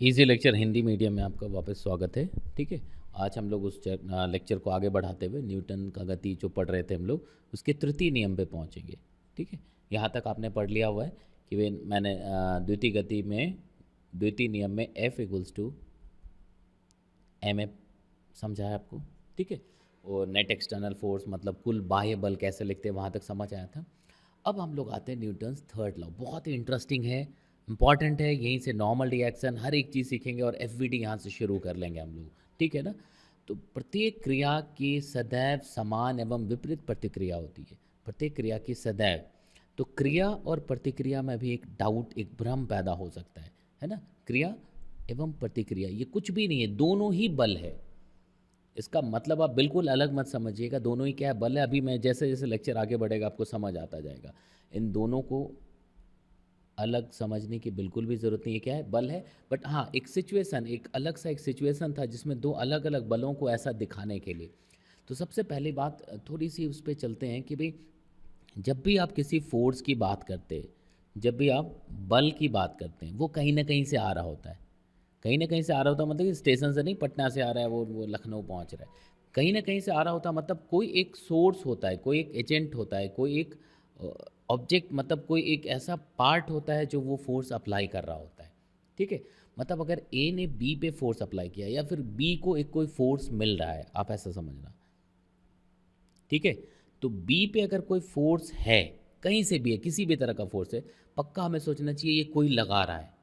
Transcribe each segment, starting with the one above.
Easy lecture Hindi medium में आपका वापस स्वागत है। ठीक है, आज हम लोग उस लेक्चर को आगे बढ़ाते हुए न्यूटन का गति जो पढ़ रहे थे हम लोग उसके तृतीय नियम पे पहुंचेंगे। ठीक है, यहाँ तक आपने पढ़ लिया हुआ है कि वे मैंने द्वितीय गति में द्वितीय नियम में F equals to M A समझा है आपको। ठीक है, और नेट एक्सटर्नल फोर्स मतलब कुल बाह्य बल कैसे लिखते हैं वहाँ तक समझ आया था। अब हम लोग आते हैं न्यूटन्स थर्ड लॉ, बहुत ही इंटरेस्टिंग है, इंपॉर्टेंट है। यहीं से नॉर्मल रिएक्शन हर एक चीज़ सीखेंगे और एफवीडी यहाँ से शुरू कर लेंगे हम लोग। ठीक है ना। तो प्रत्येक क्रिया की सदैव समान एवं विपरीत प्रतिक्रिया होती है, प्रत्येक क्रिया की सदैव। तो क्रिया और प्रतिक्रिया में भी एक डाउट, एक भ्रम पैदा हो सकता है ना। क्रिया एवं प्रतिक्रिया ये कुछ भी नहीं है, दोनों ही बल है। इसका मतलब आप बिल्कुल अलग मत समझिएगा, दोनों ही क्या है, बल है। अभी मैं जैसे जैसे लेक्चर आगे बढ़ेगा आपको समझ आता जाएगा। इन दोनों को अलग समझने की बिल्कुल भी ज़रूरत नहीं है, क्या है, बल है। बट हाँ, एक सिचुएशन, एक अलग सा एक सिचुएशन था जिसमें दो अलग अलग बलों को ऐसा दिखाने के लिए। तो सबसे पहली बात थोड़ी सी उस पर चलते हैं कि भाई जब भी आप किसी फोर्स की बात करते हैं, जब भी आप बल की बात करते हैं, वो कहीं ना कहीं से आ रहा होता है। कहीं ना कहीं से आ रहा होता है मतलब कि स्टेशन से नहीं, पटना से आ रहा है, वो लखनऊ पहुंच रहा है। कहीं ना कहीं से आ रहा होता है, मतलब कोई एक सोर्स होता है, कोई एक एजेंट होता है, कोई एक ऑब्जेक्ट, मतलब कोई एक ऐसा पार्ट होता है जो वो फोर्स अप्लाई कर रहा होता है। ठीक है, मतलब अगर ए ने बी पे फोर्स अप्लाई किया या फिर बी को एक कोई फोर्स मिल रहा है, आप ऐसा समझना। ठीक है, तो बी पे अगर कोई फोर्स है, कहीं से भी है, किसी भी तरह का फोर्स है, पक्का हमें सोचना चाहिए ये कोई लगा रहा है।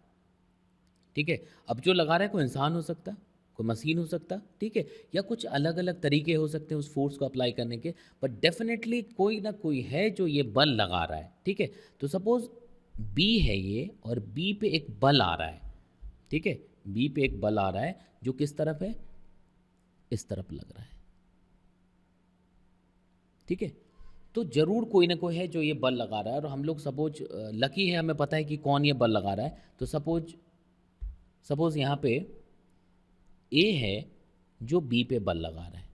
ठीक है, अब जो लगा रहा है कोई इंसान हो सकता, कोई मशीन हो सकता, ठीक है, या कुछ अलग अलग तरीके हो सकते हैं उस फोर्स को अप्लाई करने के, बट डेफिनेटली कोई ना कोई है जो ये बल लगा रहा है। ठीक है, तो सपोज बी है ये और बी पे एक बल आ रहा है। ठीक है, बी पे एक बल आ रहा है जो किस तरफ है, इस तरफ लग रहा है। ठीक है, तो जरूर कोई ना कोई है जो ये बल लगा रहा है, और हम लोग सपोज लकी है, हमें पता है कि कौन ये बल लगा रहा है। तो सपोज सपोज यहाँ पे ए है जो बी पे बल लगा रहा है।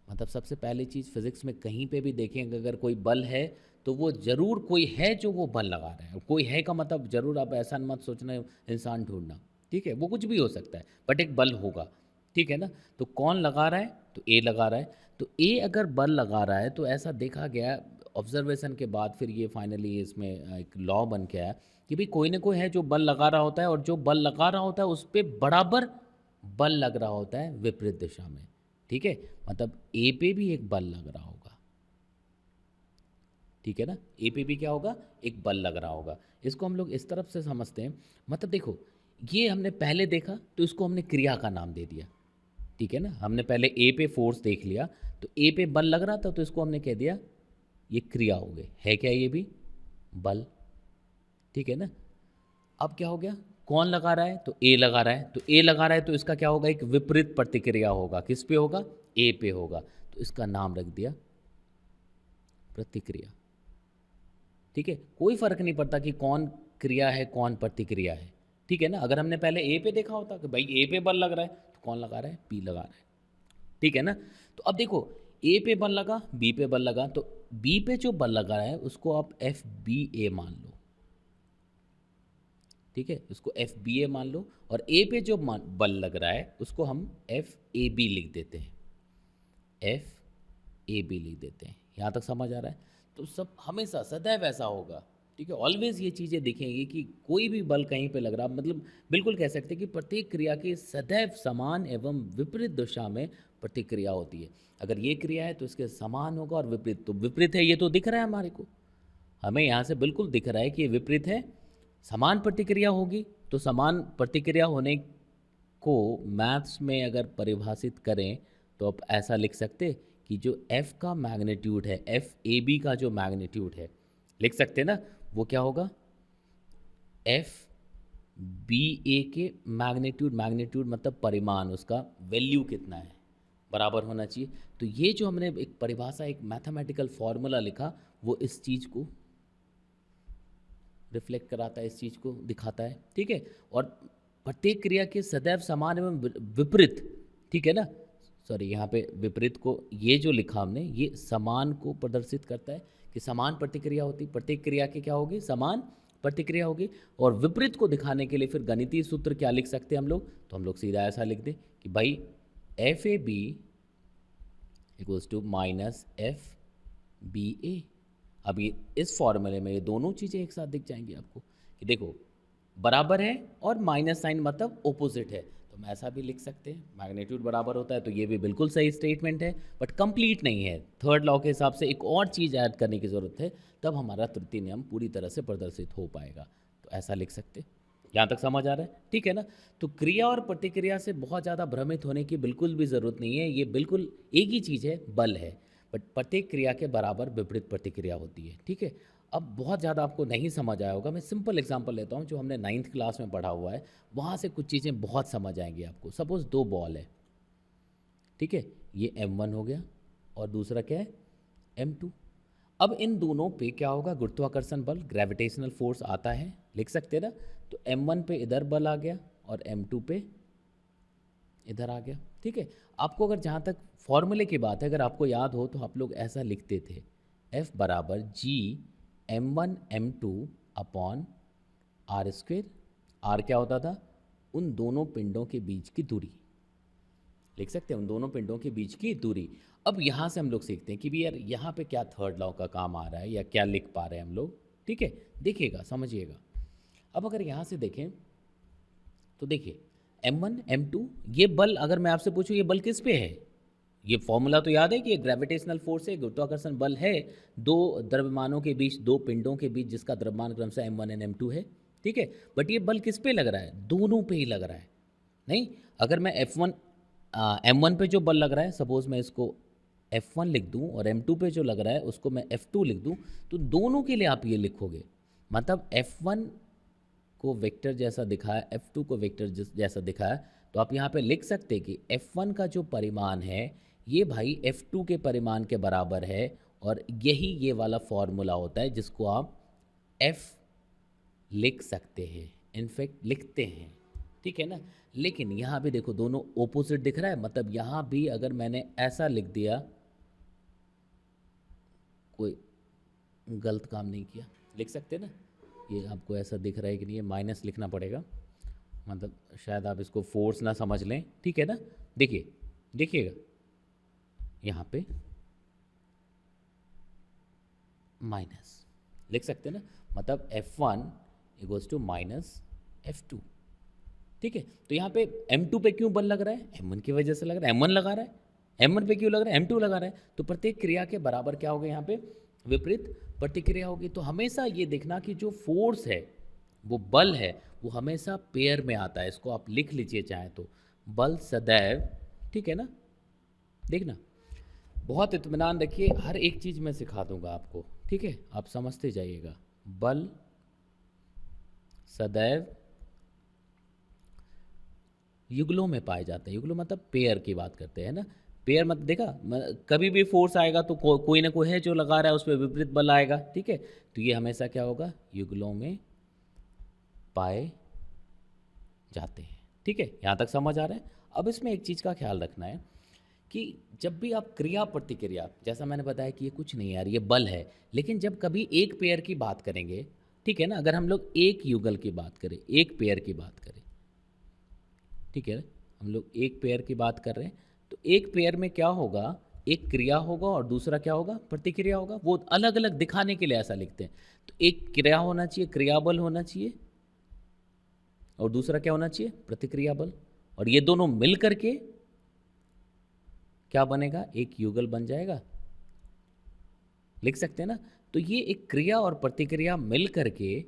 मतलब सबसे पहली चीज़, फिजिक्स में कहीं पे भी देखेंगे अगर कोई बल है तो वो ज़रूर कोई है जो वो बल लगा रहा है। कोई है का मतलब ज़रूर आप ऐसा मत सोचना इंसान ढूंढना। ठीक है, वो कुछ भी हो सकता है बट एक बल होगा। ठीक है ना। तो कौन लगा रहा है, तो ए लगा रहा है। तो ए अगर बल लगा रहा है तो ऐसा देखा गया ऑब्जर्वेशन के बाद, फिर ये फाइनली इसमें एक लॉ बन के आया कि भाई कोई ना कोई है जो बल लगा रहा होता है, और जो बल लगा रहा होता है उस पर बराबर बल लग रहा होता है विपरीत दिशा में। ठीक है, मतलब ए पे भी एक बल लग रहा होगा। ठीक है ना, ए पे भी क्या होगा, एक बल लग रहा होगा। इसको हम लोग इस तरफ से समझते हैं, मतलब देखो, ये हमने पहले देखा तो इसको हमने क्रिया का नाम दे दिया। ठीक है ना, हमने पहले ए पे फोर्स देख लिया, तो ए पे बल लग रहा था तो इसको हमने कह दिया ये क्रिया हो गई, है क्या ये भी बल। ठीक है ना। अब क्या हो गया, कौन लगा रहा है, तो ए लगा रहा है। तो ए लगा रहा है तो इसका क्या होगा, एक विपरीत प्रतिक्रिया होगा, किस पे होगा, ए पे होगा। तो इसका नाम रख दिया प्रतिक्रिया। ठीक है, कोई फर्क नहीं पड़ता कि कौन क्रिया है कौन प्रतिक्रिया है। ठीक है ना, अगर हमने पहले ए पे देखा होता कि भाई ए पे बल लग रहा है, तो कौन लगा रहा है, बी लगा रहा है। ठीक है ना। तो अब देखो, ए पे बल लगा, बी पे बल लगा, तो बी पे जो बल लगा है उसको आप एफ बी ए मान लो। ठीक है, उसको एफ बी ए मान लो, और ए पे जो बल लग रहा है उसको हम एफ ए बी लिख देते हैं, एफ ए बी लिख देते हैं। यहाँ तक समझ आ रहा है। तो सब हमेशा सदैव ऐसा होगा। ठीक है, ऑलवेज ये चीज़ें दिखेंगी कि कोई भी बल कहीं पे लग रहा, मतलब बिल्कुल कह सकते हैं कि प्रत्येक क्रिया की सदैव समान एवं विपरीत दिशा में प्रतिक्रिया होती है। अगर ये क्रिया है तो इसके समान होगा, और विपरीत तो विपरीत है, ये तो दिख रहा है हमारे को, हमें यहाँ से बिल्कुल दिख रहा है कि ये विपरीत है। समान प्रतिक्रिया होगी, तो समान प्रतिक्रिया होने को मैथ्स में अगर परिभाषित करें तो आप ऐसा लिख सकते कि जो f का मैग्नीट्यूड है, एफ ए बी का जो मैग्नीट्यूड है, लिख सकते ना, वो क्या होगा, एफ बी ए के मैग्नीट्यूड, मैग्नीट्यूड मतलब परिमाण, उसका वैल्यू कितना है, बराबर होना चाहिए। तो ये जो हमने एक परिभाषा, एक मैथमेटिकल फॉर्मूला लिखा, वो इस चीज़ को रिफ्लेक्ट कराता है, इस चीज़ को दिखाता है। ठीक है, और प्रत्येक क्रिया के सदैव समान एवं विपरीत। ठीक है ना, सॉरी यहाँ पे विपरीत को ये जो लिखा हमने, ये समान को प्रदर्शित करता है कि समान प्रतिक्रिया होती, प्रत्येक क्रिया की क्या होगी, समान प्रतिक्रिया होगी। और विपरीत को दिखाने के लिए फिर गणितीय सूत्र क्या लिख सकते हैं हम लोग, तो हम लोग सीधा ऐसा लिख दें कि भाई F A B equals to minus F B A. अब ये इस फॉर्मूले में ये दोनों चीज़ें एक साथ दिख जाएंगी आपको कि देखो बराबर है और माइनस साइन मतलब ओपोजिट है, तो हम ऐसा भी लिख सकते हैं। मैग्नीट्यूड बराबर होता है तो ये भी बिल्कुल सही स्टेटमेंट है, बट कंप्लीट नहीं है। थर्ड लॉ के हिसाब से एक और चीज़ ऐड करने की ज़रूरत है, तब हमारा तृतीय नियम पूरी तरह से प्रदर्शित हो पाएगा। तो ऐसा लिख सकते हैं। यहाँ तक समझ आ रहा है, ठीक है ना। तो क्रिया और प्रतिक्रिया से बहुत ज़्यादा भ्रमित होने की बिल्कुल भी ज़रूरत नहीं है। ये बिल्कुल एक ही चीज़ है, बल है, बट प्रतिक्रिया के बराबर विपरीत प्रतिक्रिया होती है, ठीक है। अब बहुत ज़्यादा आपको नहीं समझ आया होगा, मैं सिंपल एग्जांपल लेता हूँ जो हमने 9th क्लास में पढ़ा हुआ है, वहाँ से कुछ चीज़ें बहुत समझ आएंगी आपको। सपोज़ 2 बॉल है, ठीक है, ये m1 हो गया और दूसरा क्या है m2। अब इन दोनों पे क्या होगा, गुरुत्वाकर्षण बल, ग्रेविटेशनल फोर्स आता है, लिख सकते हैं ना। तो m1 पे इधर बल आ गया और m2 पे इधर आ गया, ठीक है। आपको अगर जहाँ तक फॉर्मूले की बात है, अगर आपको याद हो तो आप लोग ऐसा लिखते थे, F बराबर G m1 m2 upon R square. R क्या होता था, उन दोनों पिंडों के बीच की दूरी, लिख सकते हैं उन दोनों पिंडों के बीच की दूरी। अब यहाँ से हम लोग सीखते हैं कि भी यार यहाँ पे क्या थर्ड लॉ का काम आ रहा है या क्या लिख पा रहे हैं हम लोग, ठीक है। देखिएगा, समझिएगा। अब अगर यहाँ से देखें तो देखिए m1 m2, ये बल अगर मैं आपसे पूछूं ये बल किस पे है, ये फॉर्मूला तो याद है कि ये ग्रेविटेशनल फोर्स है, गुरुत्वाकर्षण बल है, दो द्रव्यमानों के बीच, दो पिंडों के बीच जिसका द्रव्यमान क्रमशः m1 और m2 है, ठीक है। बट ये बल किस पे लग रहा है, दोनों पे ही लग रहा है। नहीं, अगर मैं m1 पे जो बल लग रहा है, सपोज मैं इसको F1 लिख दूं और m2 पे जो लग रहा है उसको मैं F2 लिख दूं, तो दोनों के लिए आप ये लिखोगे, मतलब F1 को वेक्टर जैसा दिखाया, F2 को वेक्टर जैसा दिखाया, तो आप यहाँ पे लिख सकते कि F1 का जो परिमाण है ये भाई F2 के परिमाण के बराबर है, और यही ये वाला फॉर्मूला होता है जिसको आप F लिख सकते हैं, इनफैक्ट लिखते हैं, ठीक है ना। लेकिन यहाँ भी देखो दोनों ओपोजिट दिख रहा है, मतलब यहाँ भी अगर मैंने ऐसा लिख दिया, कोई गलत काम नहीं किया, लिख सकते ना। ये आपको ऐसा दिख रहा है कि नहीं, ये माइनस लिखना पड़ेगा, मतलब शायद आप इसको फोर्स ना समझ लें, ठीक है ना। देखिए, देखिएगा यहाँ पे माइनस लिख सकते हैं ना, मतलब F1 equals to minus F2, ठीक है। तो यहाँ पे M2 पे क्यों बल लग रहा है, M1 की वजह से लग रहा है, M1 लगा रहा है, M1 पे क्यों लग रहा है, M2 लगा रहा है। तो प्रत्येक क्रिया के बराबर क्या होगा, यहाँ पे विपरीत प्रतिक्रिया होगी। तो हमेशा ये देखना कि जो फोर्स है, वो बल है, वो हमेशा पेयर में आता है। इसको आप लिख लीजिए चाहे तो, बल सदैव, ठीक है ना। देखना, बहुत इत्मीनान रखिए, हर एक चीज़ मैं सिखा दूंगा आपको, ठीक है, आप समझते जाइएगा। बल सदैव युगलों में पाए जाते हैं। युगलों मतलब पेयर की बात करते हैं ना। पेयर मत देखा, कभी भी फोर्स आएगा तो कोई ना कोई है जो लगा रहा है, उस पर विपरीत बल आएगा, ठीक है। तो ये हमेशा क्या होगा, युगलों में पाए जाते हैं, ठीक है। यहाँ तक समझ आ रहा है। अब इसमें एक चीज़ का ख्याल रखना है कि जब भी आप क्रिया प्रतिक्रिया, जैसा मैंने बताया कि ये कुछ नहीं यार, ये बल है, लेकिन जब कभी एक पेयर की बात करेंगे, ठीक है ना, अगर हम लोग एक युगल की बात करें, एक पेयर की बात करें, ठीक है, हम लोग एक पेयर की बात कर रहे हैं, तो एक पेयर में क्या होगा, एक क्रिया होगा और दूसरा क्या होगा, प्रतिक्रिया होगा। वो अलग अलग दिखाने के लिए ऐसा लिखते हैं। तो एक क्रिया होना चाहिए, क्रियाबल होना चाहिए, और दूसरा क्या होना चाहिए, प्रतिक्रिया बल, और ये दोनों मिल करके क्या बनेगा, एक युगल बन जाएगा, लिख सकते हैं ना। तो ये एक क्रिया और प्रतिक्रिया मिल करके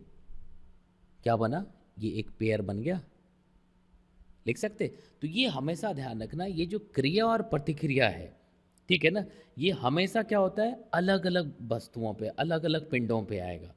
क्या बना, ये एक पेयर बन गया, लिख सकते। तो ये हमेशा ध्यान रखना, ये जो क्रिया और प्रतिक्रिया है, ठीक है ना, ये हमेशा क्या होता है, अलग अलग वस्तुओं पे, अलग अलग पिंडों पे आएगा,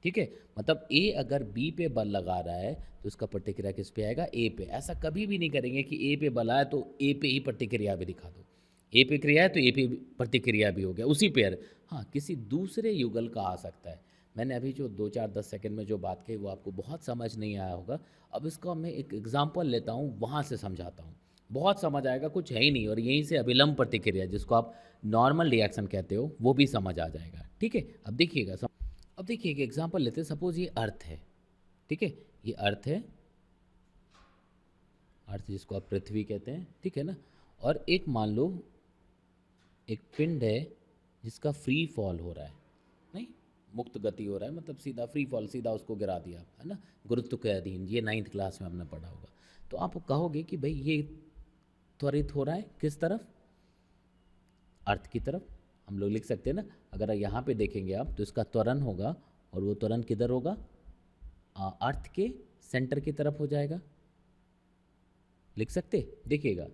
ठीक है। मतलब ए अगर बी पे बल लगा रहा है तो उसका प्रतिक्रिया किस पे आएगा, ए पे। ऐसा कभी भी नहीं करेंगे कि ए पे बल आए तो ए पे ही प्रतिक्रिया भी दिखा दो, ए पे क्रिया है तो ए पे प्रतिक्रिया भी हो गया, उसी पेयर। हाँ, किसी दूसरे युगल का आ सकता है। मैंने अभी जो 2-4-10 सेकंड में जो बात कही वो आपको बहुत समझ नहीं आया होगा। अब इसका मैं एक एग्जांपल लेता हूँ, वहाँ से समझाता हूँ, बहुत समझ आएगा, कुछ है ही नहीं। और यहीं से अभिलंब प्रतिक्रिया, जिसको आप नॉर्मल रिएक्शन कहते हो, वो भी समझ आ जाएगा, ठीक है। अब देखिएगा, अब अब देखिए एक एग्जांपल लेते हैं, सपोज ये अर्थ है, ठीक है, ये अर्थ है, अर्थ जिसको आप पृथ्वी कहते हैं, ठीक है ना। और एक मान लो एक पिंड है जिसका फ्री फॉल हो रहा है, नहीं मुक्त गति हो रहा है, मतलब सीधा फ्री फॉल, सीधा उसको गिरा दिया, है ना, गुरुत्व के अधीन, ये 9th क्लास में हमने पढ़ा होगा। तो आप कहोगे कि भाई ये त्वरित हो रहा है किस तरफ, अर्थ की तरफ। हम लोग लिख सकते हैं ना, अगर यहाँ पे देखेंगे आप तो इसका त्वरण होगा, और वो त्वरण किधर होगा, अर्थ के सेंटर की तरफ हो जाएगा। लिख सकते, देखिएगा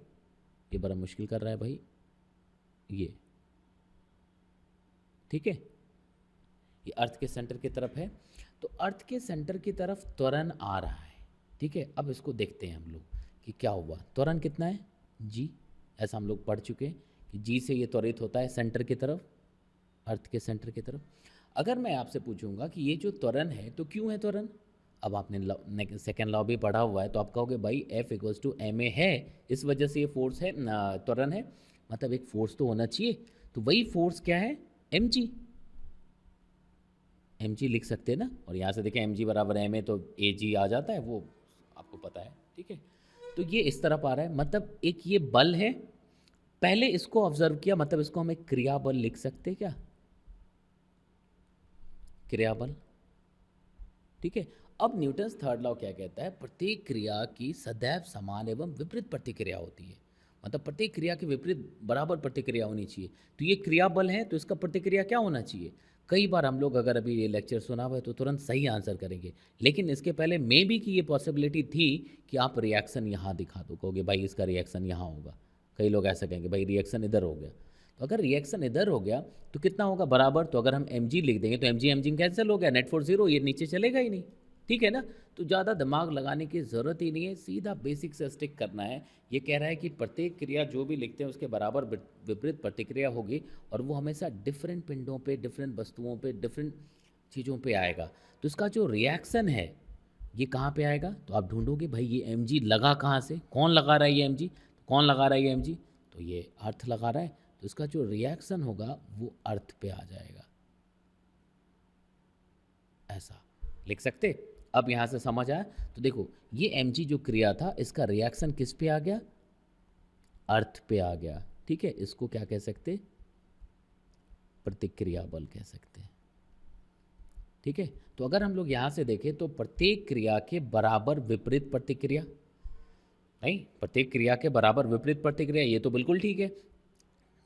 ये बड़ा मुश्किल कर रहा है भाई, ये ठीक है, ये अर्थ के सेंटर की तरफ है, तो अर्थ के सेंटर की तरफ त्वरण आ रहा है, ठीक है। अब इसको देखते हैं हम लोग कि क्या हुआ, त्वरण कितना है, जी, ऐसा हम लोग पढ़ चुके हैं कि जी से ये त्वरित होता है सेंटर की तरफ, अर्थ के सेंटर की तरफ। अगर मैं आपसे पूछूंगा कि ये जो त्वरण है तो क्यों है त्वरण, अब आपने सेकेंड लॉ भी पढ़ा हुआ है, तो आप कहोगे भाई F इक्वल्स टू ma है, इस वजह से ये फोर्स है, त्वरण है, मतलब एक फोर्स तो होना चाहिए, तो वही फोर्स क्या है, mg, mg लिख सकते हैं ना। और यहाँ से देखें mg बराबर ma, तो ag आ जाता है, वो आपको पता है, ठीक है। तो ये इस तरफ आ रहा है, मतलब एक ये बल है, पहले इसको ऑब्जर्व किया, मतलब इसको हम एक क्रिया बल लिख सकते हैं क्या, क्रिया बल, ठीक है। अब न्यूटन्स थर्ड लॉ क्या कहता है, प्रत्येक क्रिया की सदैव समान एवं विपरीत प्रतिक्रिया होती है, मतलब प्रत्येक क्रिया की विपरीत बराबर प्रतिक्रिया होनी चाहिए। तो ये क्रिया बल है, तो इसका प्रतिक्रिया क्या होना चाहिए। कई बार हम लोग अगर अभी ये लेक्चर सुना हुआ है तो तुरंत सही आंसर करेंगे, लेकिन इसके पहले मे बी की ये पॉसिबिलिटी थी कि आप रिएक्शन यहाँ दिखा दो, कहोगे भाई इसका रिएक्शन यहाँ होगा, कई लोग ऐसा कहेंगे भाई रिएक्शन इधर हो गया। तो अगर रिएक्शन इधर हो गया तो कितना होगा, बराबर, तो अगर हम mg लिख देंगे तो mg कैंसिल हो गया, नेट फोर्स 0, ये नीचे चलेगा ही नहीं, ठीक है ना। तो ज़्यादा दिमाग लगाने की ज़रूरत ही नहीं है, सीधा बेसिक से स्टिक करना है। ये कह रहा है कि प्रत्येक क्रिया जो भी लिखते हैं उसके बराबर विपरीत प्रतिक्रिया होगी, और वो हमेशा डिफरेंट पिंडों पे, डिफरेंट वस्तुओं पे, डिफरेंट चीज़ों पे आएगा। तो इसका जो रिएक्शन है ये कहाँ पे आएगा, तो आप ढूंढोगे भाई ये mg लगा कहाँ से, कौन लगा रहा है ये mg, कौन लगा रहा है ये mg, तो ये अर्थ लगा रहा है, तो इसका जो रिएक्शन होगा वो अर्थ पे आ जाएगा, ऐसा लिख सकते। अब यहाँ से समझ आया, तो देखो ये mg जो क्रिया था इसका रिएक्शन किस पे आ गया, अर्थ पे आ गया, ठीक है। इसको क्या कह सकते, प्रतिक्रिया बल कह सकते हैं, ठीक है। तो अगर हम लोग यहाँ से देखें तो प्रत्येक क्रिया के बराबर विपरीत प्रतिक्रिया, नहीं प्रत्येक क्रिया के बराबर विपरीत प्रतिक्रिया, ये तो बिल्कुल ठीक है,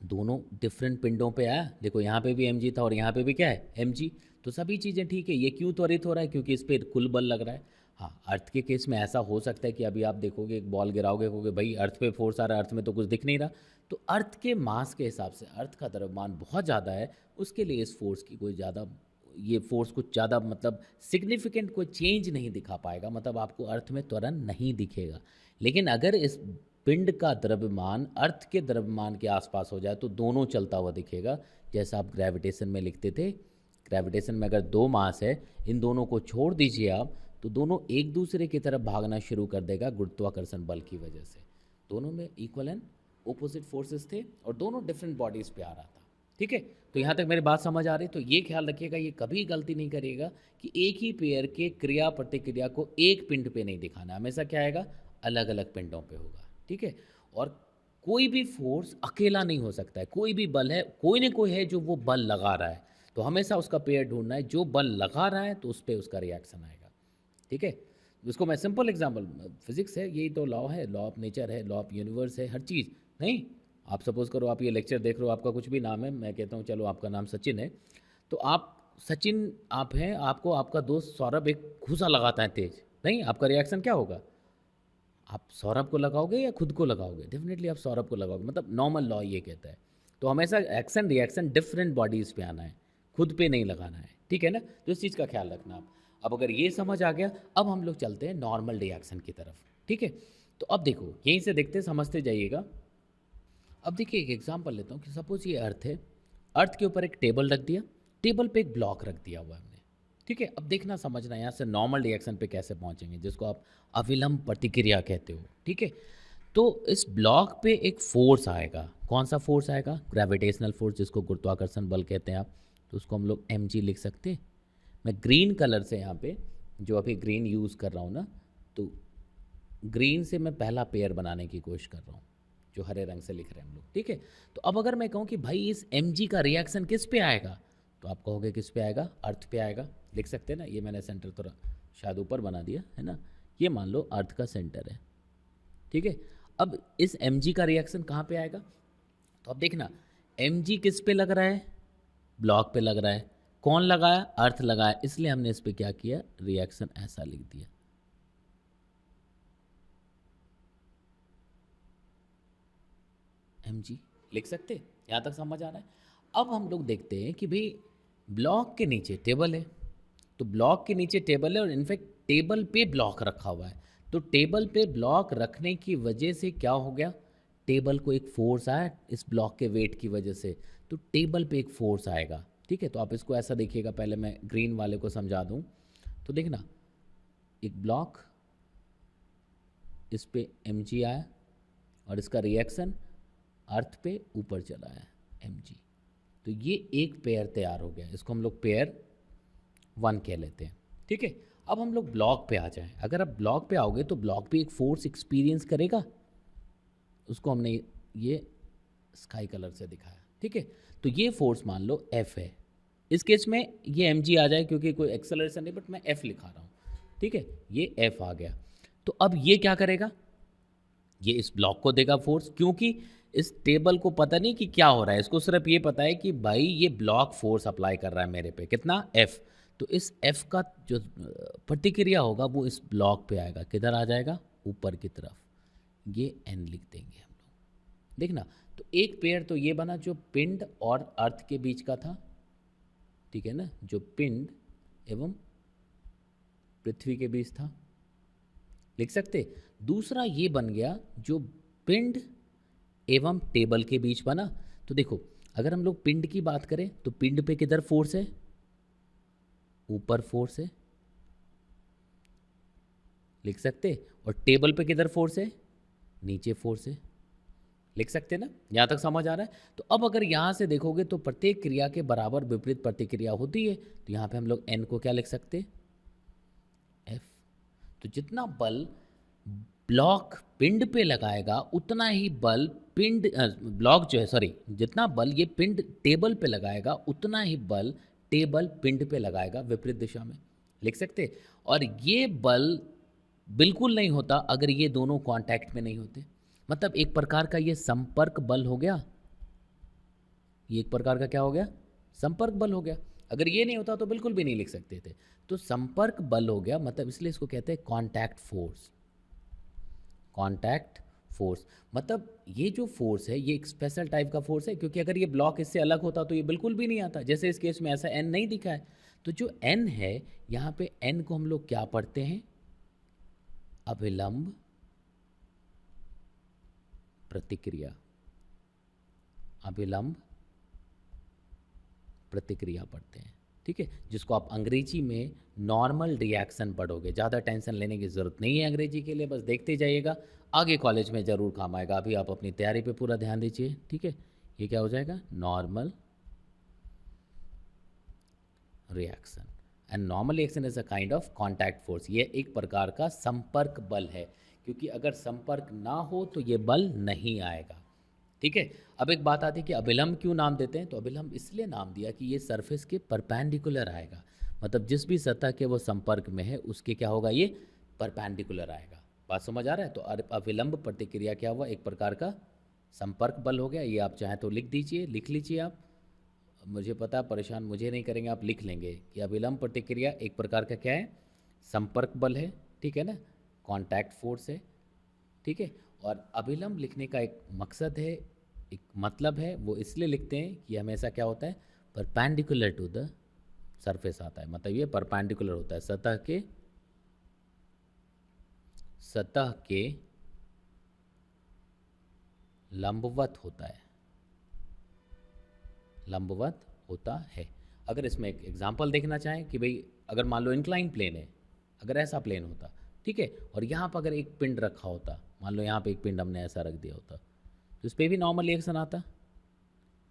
दोनों डिफरेंट पिंडों पे आया, देखो यहाँ पे भी mg था और यहाँ पे भी क्या है mg, तो सभी चीज़ें ठीक है। ये क्यों त्वरित हो रहा है, क्योंकि इस पर कुल बल लग रहा है। हाँ, अर्थ के केस में ऐसा हो सकता है कि अभी आप देखोगे एक बॉल गिराओगे, कहोगे भाई अर्थ पे फोर्स आ रहा है, अर्थ में तो कुछ दिख नहीं रहा, तो अर्थ के मास के हिसाब से अर्थ का द्रव्यमान बहुत ज़्यादा है, उसके लिए इस फोर्स की कोई ज़्यादा, ये फोर्स कुछ ज़्यादा मतलब सिग्निफिकेंट कोई चेंज नहीं दिखा पाएगा, मतलब आपको अर्थ में त्वरण नहीं दिखेगा। लेकिन अगर इस पिंड का द्रव्यमान अर्थ के द्रव्यमान के आसपास हो जाए तो दोनों चलता हुआ दिखेगा, जैसा आप ग्रेविटेशन में लिखते थे। ग्रेविटेशन में अगर दो मास है, इन दोनों को छोड़ दीजिए आप, तो दोनों एक दूसरे की तरफ भागना शुरू कर देगा गुरुत्वाकर्षण बल की वजह से। दोनों में इक्वल एंड ओपोजिट फोर्सेस थे और दोनों डिफरेंट बॉडीज़ पे आ रहा था, ठीक है। तो यहाँ तक मेरी बात समझ आ रही, तो ये ख्याल रखिएगा, ये कभी गलती नहीं करिएगा कि एक ही पेयर के क्रिया प्रतिक्रिया को एक पिंड पे नहीं दिखाना, हमेशा क्या आएगा, अलग अलग पिंडों पे होगा, ठीक है। और कोई भी फोर्स अकेला नहीं हो सकता है, कोई भी बल है, कोई ना कोई है जो वो बल लगा रहा है, तो हमेशा उसका पेयर ढूंढना है, जो बल लगा रहा है तो उस पर उसका रिएक्शन आएगा, ठीक है। इसको मैं सिंपल एग्जांपल, फिजिक्स है, यही तो लॉ है, लॉ ऑफ नेचर है, लॉ ऑफ यूनिवर्स है, हर चीज़। नहीं, आप सपोज करो आप ये लेक्चर देख रहे हो, आपका कुछ भी नाम है, मैं कहता हूँ चलो आपका नाम सचिन है, तो आप सचिन आप हैं, आपको आपका दोस्त सौरभ एक घूसा लगाता है तेज, नहीं, आपका रिएक्शन क्या होगा, आप सौरभ को लगाओगे या खुद को लगाओगे, डेफिनेटली आप सौरभ को लगाओगे, मतलब नॉर्मल लॉ ये कहता है। तो हमेशा एक्शन रिएक्शन डिफरेंट बॉडीज़ पे आना है, खुद पे नहीं लगाना है, ठीक है ना। तो इस चीज़ का ख्याल रखना आप। अब अगर ये समझ आ गया, अब हम लोग चलते हैं नॉर्मल रिएक्शन की तरफ, ठीक है। तो अब देखो यहीं से देखते समझते जाइएगा। अब देखिए एक एग्जांपल लेता हूँ कि सपोज ये अर्थ है, अर्थ के ऊपर एक टेबल रख दिया, टेबल पे एक ब्लॉक रख दिया हुआ है हमने, ठीक है। अब देखना समझना यहाँ से नॉर्मल रिएक्शन पे कैसे पहुँचेंगे, जिसको आप अविलंब प्रतिक्रिया कहते हो, ठीक है। तो इस ब्लॉक पे एक फोर्स आएगा, कौन सा फोर्स आएगा, ग्रेविटेशनल फोर्स, जिसको गुरुत्वाकर्षण बल कहते हैं आप, तो उसको हम लोग mg लिख सकते हैं। मैं ग्रीन कलर से यहाँ पे जो अभी ग्रीन यूज़ कर रहा हूँ ना, तो ग्रीन से मैं पहला पेयर बनाने की कोशिश कर रहा हूँ जो हरे रंग से लिख रहे हैं हम लोग, ठीक है। तो अब अगर मैं कहूँ कि भाई इस mg का रिएक्शन किस पे आएगा, तो आप कहोगे किस पे आएगा, अर्थ पे आएगा। लिख सकते हैं ना, ये मैंने सेंटर थोड़ा शायद ऊपर बना दिया है ना, ये मान लो अर्थ का सेंटर है, ठीक है। अब इस mg का रिएक्शन कहाँ पे आएगा, तो अब देखना mg किस पे लग रहा है, ब्लॉक पे लग रहा है। कौन लगाया, अर्थ लगाया, इसलिए हमने इस पे क्या किया, रिएक्शन ऐसा लिख दिया। mg लिख सकते, यहां तक समझ आ रहा है। अब हम लोग देखते हैं कि भाई ब्लॉक के नीचे टेबल है, तो ब्लॉक के नीचे टेबल है और इनफैक्ट टेबल पे ब्लॉक रखा हुआ है। तो टेबल पे ब्लॉक रखने की वजह से क्या हो गया, टेबल को एक फोर्स आया इस ब्लॉक के वेट की वजह से, तो टेबल पे एक फोर्स आएगा, ठीक है। तो आप इसको ऐसा देखिएगा, पहले मैं ग्रीन वाले को समझा दूं। तो देखना एक ब्लॉक, इस पे mg आया और इसका रिएक्शन अर्थ पे ऊपर चला है mg, तो ये एक पेयर तैयार हो गया, इसको हम लोग पेयर 1 कह लेते हैं, ठीक है। अब हम लोग ब्लॉक पे आ जाएं। अगर आप ब्लॉक पे आओगे तो ब्लॉक भी एक फोर्स एक्सपीरियंस करेगा, उसको हमने ये स्काई कलर से दिखाया, ठीक है। तो ये फोर्स मान लो F है, इस केस में ये mg आ जाए क्योंकि कोई एक्सेलरेशन नहीं, बट मैं F लिखा रहा हूँ, ठीक है। ये F आ गया, तो अब ये क्या करेगा, ये इस ब्लॉक को देगा फोर्स, क्योंकि इस टेबल को पता नहीं कि क्या हो रहा है, इसको सिर्फ ये पता है कि भाई ये ब्लॉक फोर्स अप्लाई कर रहा है मेरे पे, कितना, F। तो इस F का जो प्रतिक्रिया होगा वो इस ब्लॉक पे आएगा, किधर आ जाएगा, ऊपर की तरफ, ये N लिख देंगे हम लोग। देखना, तो एक पेयर तो ये बना जो पिंड और अर्थ के बीच का था, ठीक है ना, जो पिंड एवं पृथ्वी के बीच था, लिख सकते। दूसरा ये बन गया जो पिंड एवं टेबल के बीच बना। तो देखो अगर हम लोग पिंड की बात करें तो पिंड पे किधर फोर्स है, ऊपर फोर्स है, लिख सकते। और टेबल पे किधर फोर्स है, नीचे फोर्स है, लिख सकते ना, यहां तक समझ आ रहा है। तो अब अगर यहां से देखोगे तो प्रत्येक क्रिया के बराबर विपरीत प्रतिक्रिया होती है, तो यहां पे हम लोग n को क्या लिख सकते, F। तो जितना बल ब्लॉक पिंड पे लगाएगा उतना ही बल पिंड ब्लॉक जो है, सॉरी, जितना बल ये पिंड टेबल पे लगाएगा उतना ही बल टेबल पिंड पे लगाएगा विपरीत दिशा में, लिख सकते। और ये बल बिल्कुल नहीं होता अगर ये दोनों कांटेक्ट में नहीं होते, मतलब एक प्रकार का ये संपर्क बल हो गया, ये एक प्रकार का क्या हो गया, संपर्क बल हो गया। अगर ये नहीं होता तो बिल्कुल भी नहीं लिख सकते थे, तो संपर्क बल हो गया, मतलब इसलिए इसको कहते हैं कांटेक्ट फोर्स। कांटेक्ट फोर्स मतलब ये जो फोर्स है ये एक स्पेशल टाइप का फोर्स है, क्योंकि अगर ये ब्लॉक इससे अलग होता तो ये बिल्कुल भी नहीं आता, जैसे इस केस में ऐसा n नहीं दिखा है। तो जो n है यहाँ पे n को हम लोग क्या पढ़ते हैं, अभिलंब प्रतिक्रिया, अभिलंब प्रतिक्रिया पढ़ते हैं, ठीक है, जिसको आप अंग्रेजी में नॉर्मल रिएक्शन पढ़ोगे। ज़्यादा टेंशन लेने की ज़रूरत नहीं है अंग्रेजी के लिए, बस देखते जाइएगा, आगे कॉलेज में ज़रूर काम आएगा। अभी आप अपनी तैयारी पे पूरा ध्यान दीजिए, ठीक है। ये क्या हो जाएगा, normal reaction, and normal reaction is a kind of contact force. ये एक प्रकार का संपर्क बल है, क्योंकि अगर संपर्क ना हो तो ये बल नहीं आएगा, ठीक है। अब एक बात आती है कि अभिलंब क्यों नाम देते हैं, तो अभिलंब इसलिए नाम दिया कि ये सरफेस के परपेंडिकुलर आएगा, मतलब जिस भी सतह के वो संपर्क में है उसके क्या होगा, ये परपेंडिकुलर आएगा। बात समझ आ रहा है। तो अभिलंब प्रतिक्रिया क्या हुआ, एक प्रकार का संपर्क बल हो गया। ये आप चाहें तो लिख दीजिए, लिख लीजिए आप, मुझे पता परेशान मुझे नहीं करेंगे, आप लिख लेंगे कि अभिलंब प्रतिक्रिया एक प्रकार का क्या है, संपर्क बल है, ठीक है ना, कॉन्टैक्ट फोर्स है, ठीक है। और अभिलंब लिखने का एक मकसद है, एक मतलब है, वो इसलिए लिखते हैं कि हमेशा क्या होता है, परपेंडिकुलर टू द सरफेस आता है, मतलब ये परपेंडिकुलर होता है, सतह के लंबवत होता है, लंबवत होता है। अगर इसमें एक एग्जांपल देखना चाहें कि भाई अगर मान लो इंक्लाइन प्लेन है, अगर ऐसा प्लेन होता, ठीक है, और यहाँ पर अगर एक पिंड रखा होता, मान लो यहाँ पे एक पिंड हमने ऐसा रख दिया होता, तो इस पर भी नॉर्मल रिएक्शन आता,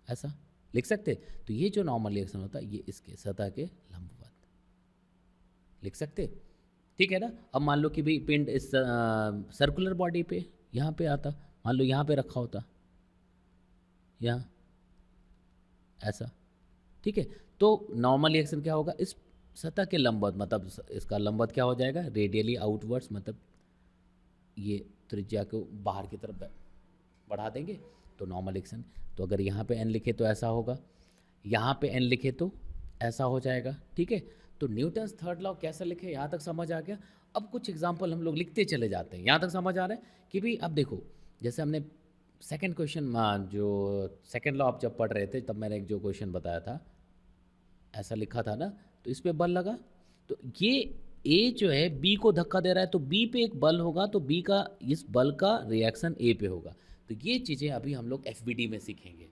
ऐसा लिख सकते। तो ये जो नॉर्मल रिएक्शन होता है ये इसके सतह के लंबवत, लिख सकते, ठीक है ना। अब मान लो कि भाई पिंड इस सर्कुलर बॉडी पे यहाँ पे आता, मान लो यहाँ पे रखा होता, यहाँ ऐसा, ठीक है। तो नॉर्मल रिएक्शन क्या होगा, इस सतह के लंबवत, मतलब इसका लंबवत क्या हो जाएगा, रेडियली आउटवर्ड्स, मतलब ये त्रिज्या को बाहर की तरफ बढ़ा देंगे तो नॉर्मल एक्शन। तो अगर यहाँ पे n लिखे तो ऐसा होगा, यहाँ पे n लिखे तो ऐसा हो जाएगा, ठीक है। तो न्यूटन्स थर्ड लॉ कैसे लिखे, यहाँ तक समझ आ गया। अब कुछ एग्जांपल हम लोग लिखते चले जाते हैं, यहाँ तक समझ आ रहा है कि भाई अब देखो, जैसे हमने सेकंड क्वेश्चन, जो सेकंड लॉ आप जब पढ़ रहे थे तब मैंने एक जो क्वेश्चन बताया था, ऐसा लिखा था ना, तो इस पे बल लगा, तो ये ए जो है बी को धक्का दे रहा है, तो बी पे एक बल होगा, तो बी का इस बल का रिएक्शन ए पे होगा। तो ये चीज़ें अभी हम लोग एफबीडी में सीखेंगे,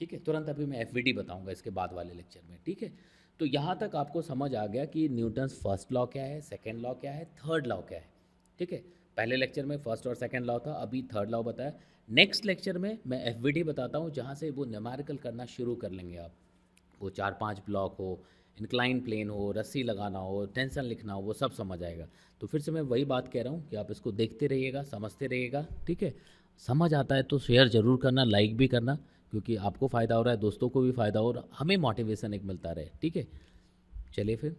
ठीक है। तुरंत अभी मैं एफबीडी बताऊंगा इसके बाद वाले लेक्चर में, ठीक है। तो यहाँ तक आपको समझ आ गया कि न्यूटन्स फर्स्ट लॉ क्या है, सेकेंड लॉ क्या है, थर्ड लॉ क्या है, ठीक है। पहले लेक्चर में फर्स्ट और सेकेंड लॉ था, अभी थर्ड लॉ बताया। नेक्स्ट लेक्चर में मैं एफबीडी बताता हूँ, जहाँ से वो न्यूमेरिकल करना शुरू कर लेंगे आप। वो 4-5 ब्लॉक हो, इंक्लाइन प्लेन हो, रस्सी लगाना हो, टेंशन लिखना हो, वो सब समझ आएगा। तो फिर से मैं वही बात कह रहा हूँ कि आप इसको देखते रहिएगा, समझते रहिएगा, ठीक है। समझ आता है तो शेयर ज़रूर करना, लाइक भी करना, क्योंकि आपको फ़ायदा हो रहा है, दोस्तों को भी फ़ायदा हो रहा है, हमें मोटिवेशन एक मिलता रहे, ठीक है। चलिए फिर।